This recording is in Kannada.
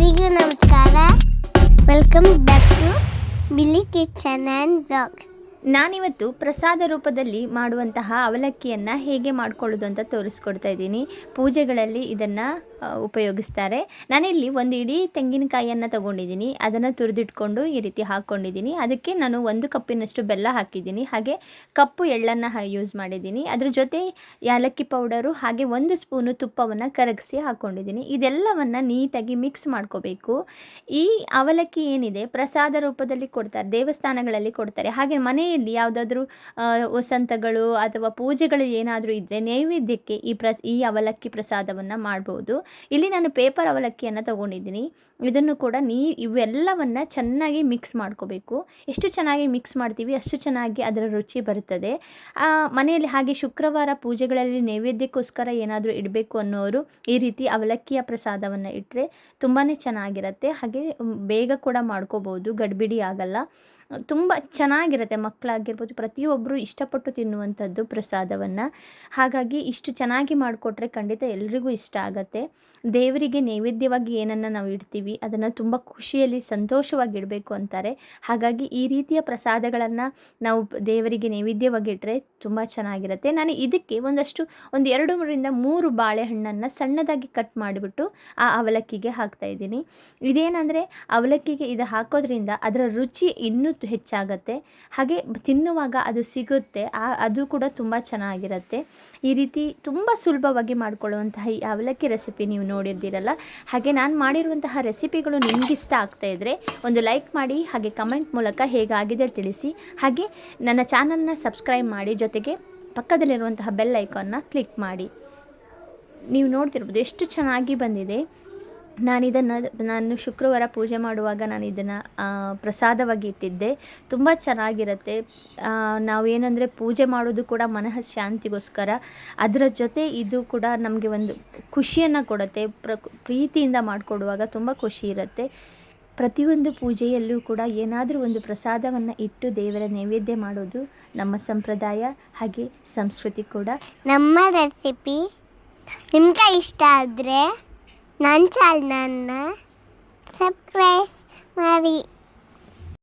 ಎಲ್ಲರಿಗೂ ನಮಸ್ಕಾರ. Welcome back to Billy kitchen and blogs. ನಾನಿವತ್ತು ಪ್ರಸಾದ ರೂಪದಲ್ಲಿ ಮಾಡುವಂತಹ ಅವಲಕ್ಕಿಯನ್ನು ಹೇಗೆ ಮಾಡ್ಕೊಳ್ಳೋದು ಅಂತ ತೋರಿಸ್ಕೊಡ್ತಾ ಇದ್ದೀನಿ. ಪೂಜೆಗಳಲ್ಲಿ ಇದನ್ನು ಉಪಯೋಗಿಸ್ತಾರೆ. ನಾನಿಲ್ಲಿ ಒಂದು ಇಡೀ ತೆಂಗಿನಕಾಯಿಯನ್ನು ತೊಗೊಂಡಿದ್ದೀನಿ. ಅದನ್ನು ತುರಿದಿಟ್ಕೊಂಡು ಈ ರೀತಿ ಹಾಕ್ಕೊಂಡಿದ್ದೀನಿ. ಅದಕ್ಕೆ ನಾನು 1 ಕಪ್ಪಿನಷ್ಟು ಬೆಲ್ಲ ಹಾಕಿದ್ದೀನಿ. ಹಾಗೆ ಕಪ್ಪು ಎಳ್ಳನ್ನು ಯೂಸ್ ಮಾಡಿದ್ದೀನಿ. ಅದ್ರ ಜೊತೆ ಏಲಕ್ಕಿ ಪೌಡರು ಹಾಗೆ 1 ಸ್ಪೂನು ತುಪ್ಪವನ್ನು ಕರಗಿಸಿ ಹಾಕ್ಕೊಂಡಿದ್ದೀನಿ. ಇದೆಲ್ಲವನ್ನು ನೀಟಾಗಿ ಮಿಕ್ಸ್ ಮಾಡ್ಕೋಬೇಕು. ಈ ಅವಲಕ್ಕಿ ಏನಿದೆ ಪ್ರಸಾದ ರೂಪದಲ್ಲಿ ಕೊಡ್ತಾರೆ, ದೇವಸ್ಥಾನಗಳಲ್ಲಿ ಕೊಡ್ತಾರೆ. ಹಾಗೆ ಮನೆಯಲ್ಲಿ ಯಾವುದಾದ್ರೂ ವಸಂತಗಳು ಅಥವಾ ಪೂಜೆಗಳು ಏನಾದರೂ ಇದ್ದರೆ ನೈವೇದ್ಯಕ್ಕೆ ಈ ಅವಲಕ್ಕಿ ಪ್ರಸಾದವನ್ನು ಮಾಡ್ಬೋದು. ಇಲ್ಲಿ ನಾನು ಪೇಪರ್ ಅವಲಕ್ಕಿಯನ್ನು ತೊಗೊಂಡಿದ್ದೀನಿ. ಇದನ್ನು ಕೂಡ ಇವೆಲ್ಲವನ್ನು ಚೆನ್ನಾಗಿ ಮಿಕ್ಸ್ ಮಾಡ್ಕೋಬೇಕು. ಎಷ್ಟು ಚೆನ್ನಾಗಿ ಮಿಕ್ಸ್ ಮಾಡ್ತೀವಿ ಅಷ್ಟು ಚೆನ್ನಾಗಿ ಅದರ ರುಚಿ ಬರುತ್ತದೆ. ಮನೆಯಲ್ಲಿ ಹಾಗೆ ಶುಕ್ರವಾರ ಪೂಜೆಗಳಲ್ಲಿ ನೈವೇದ್ಯಕ್ಕೋಸ್ಕರ ಏನಾದರೂ ಇಡಬೇಕು ಅನ್ನೋರು ಈ ರೀತಿ ಅವಲಕ್ಕಿಯ ಪ್ರಸಾದವನ್ನು ಇಟ್ಟರೆ ತುಂಬಾ ಚೆನ್ನಾಗಿರುತ್ತೆ. ಹಾಗೆ ಬೇಗ ಕೂಡ ಮಾಡ್ಕೋಬೋದು, ಗಡಿಬಿಡಿ ಆಗಲ್ಲ. ತುಂಬ ಚೆನ್ನಾಗಿರುತ್ತೆ. ಮಕ್ಕಳಾಗಿರ್ಬೋದು ಪ್ರತಿಯೊಬ್ಬರು ಇಷ್ಟಪಟ್ಟು ತಿನ್ನುವಂಥದ್ದು ಪ್ರಸಾದವನ್ನು. ಹಾಗಾಗಿ ಇಷ್ಟು ಚೆನ್ನಾಗಿ ಮಾಡಿಕೊಟ್ರೆ ಖಂಡಿತ ಎಲ್ರಿಗೂ ಇಷ್ಟ ಆಗುತ್ತೆ. ದೇವರಿಗೆ ನೈವೇದ್ಯವಾಗಿ ಏನನ್ನು ನಾವು ಇಡ್ತೀವಿ ಅದನ್ನು ತುಂಬ ಖುಷಿಯಲ್ಲಿ ಸಂತೋಷವಾಗಿ ಇಡಬೇಕು ಅಂತಾರೆ. ಹಾಗಾಗಿ ಈ ರೀತಿಯ ಪ್ರಸಾದಗಳನ್ನು ನಾವು ದೇವರಿಗೆ ನೈವೇದ್ಯವಾಗಿ ಇಟ್ಟರೆ ತುಂಬ ಚೆನ್ನಾಗಿರುತ್ತೆ. ನಾನು ಇದಕ್ಕೆ ಒಂದು 2-3 ಬಾಳೆಹಣ್ಣನ್ನು ಸಣ್ಣದಾಗಿ ಕಟ್ ಮಾಡಿಬಿಟ್ಟು ಆ ಅವಲಕ್ಕಿಗೆ ಹಾಕ್ತಾಯಿದ್ದೀನಿ. ಇದೇನೆಂದರೆ ಅವಲಕ್ಕಿಗೆ ಇದು ಹಾಕೋದ್ರಿಂದ ಅದರ ರುಚಿ ಇನ್ನೂ ಹೆಚ್ಚಾಗತ್ತೆ. ಹಾಗೆ ತಿನ್ನುವಾಗ ಅದು ಸಿಗುತ್ತೆ, ಅದು ಕೂಡ ತುಂಬ ಚೆನ್ನಾಗಿರುತ್ತೆ. ಈ ರೀತಿ ತುಂಬ ಸುಲಭವಾಗಿ ಮಾಡಿಕೊಳ್ಳುವಂತಹ ಈ ಅವಲಕ್ಕಿ ರೆಸಿಪಿ ನೀವು ನೋಡಿರ್ತೀರಲ್ಲ. ಹಾಗೆ ನಾನು ಮಾಡಿರುವಂತಹ ರೆಸಿಪಿಗಳು ನಿಮಗಿಷ್ಟ ಆಗ್ತಾಯಿದ್ರೆ ಒಂದು ಲೈಕ್ ಮಾಡಿ, ಹಾಗೆ ಕಮೆಂಟ್ ಮೂಲಕ ಹೇಗಾಗಿದೆ ತಿಳಿಸಿ. ಹಾಗೆ ನನ್ನ ಚಾನಲ್ನ ಸಬ್ಸ್ಕ್ರೈಬ್ ಮಾಡಿ, ಜೊತೆಗೆ ಪಕ್ಕದಲ್ಲಿರುವಂತಹ ಬೆಲ್ ಐಕಾನ್ನ ಕ್ಲಿಕ್ ಮಾಡಿ. ನೀವು ನೋಡ್ತಿರ್ಬೋದು ಎಷ್ಟು ಚೆನ್ನಾಗಿ ಬಂದಿದೆ. ನಾನು ಶುಕ್ರವಾರ ಪೂಜೆ ಮಾಡುವಾಗ ನಾನು ಇದನ್ನು ಪ್ರಸಾದವಾಗಿ ಇಟ್ಟಿದ್ದೆ. ತುಂಬ ಚೆನ್ನಾಗಿರುತ್ತೆ. ನಾವೇನೆಂದರೆ ಪೂಜೆ ಮಾಡೋದು ಕೂಡ ಮನಃ ಶಾಂತಿಗೋಸ್ಕರ. ಅದರ ಜೊತೆ ಇದು ಕೂಡ ನಮಗೆ ಒಂದು ಖುಷಿಯನ್ನು ಕೊಡುತ್ತೆ. ಪ್ರೀತಿಯಿಂದ ಮಾಡಿಕೊಡುವಾಗ ತುಂಬ ಖುಷಿ ಇರುತ್ತೆ. ಪ್ರತಿಯೊಂದು ಪೂಜೆಯಲ್ಲೂ ಕೂಡ ಏನಾದರೂ ಒಂದು ಪ್ರಸಾದವನ್ನು ಇಟ್ಟು ದೇವರ ನೈವೇದ್ಯ ಮಾಡೋದು ನಮ್ಮ ಸಂಪ್ರದಾಯ ಹಾಗೆ ಸಂಸ್ಕೃತಿ ಕೂಡ. ನಮ್ಮ ರೆಸಿಪಿ ನಿಮ್ಗೆ ಇಷ್ಟ ಆದರೆ ನನ್ನ ಚಾನಲ್ನ ಸಬ್ಸ್ಕ್ರೈಬ್ ಮಾಡಿ.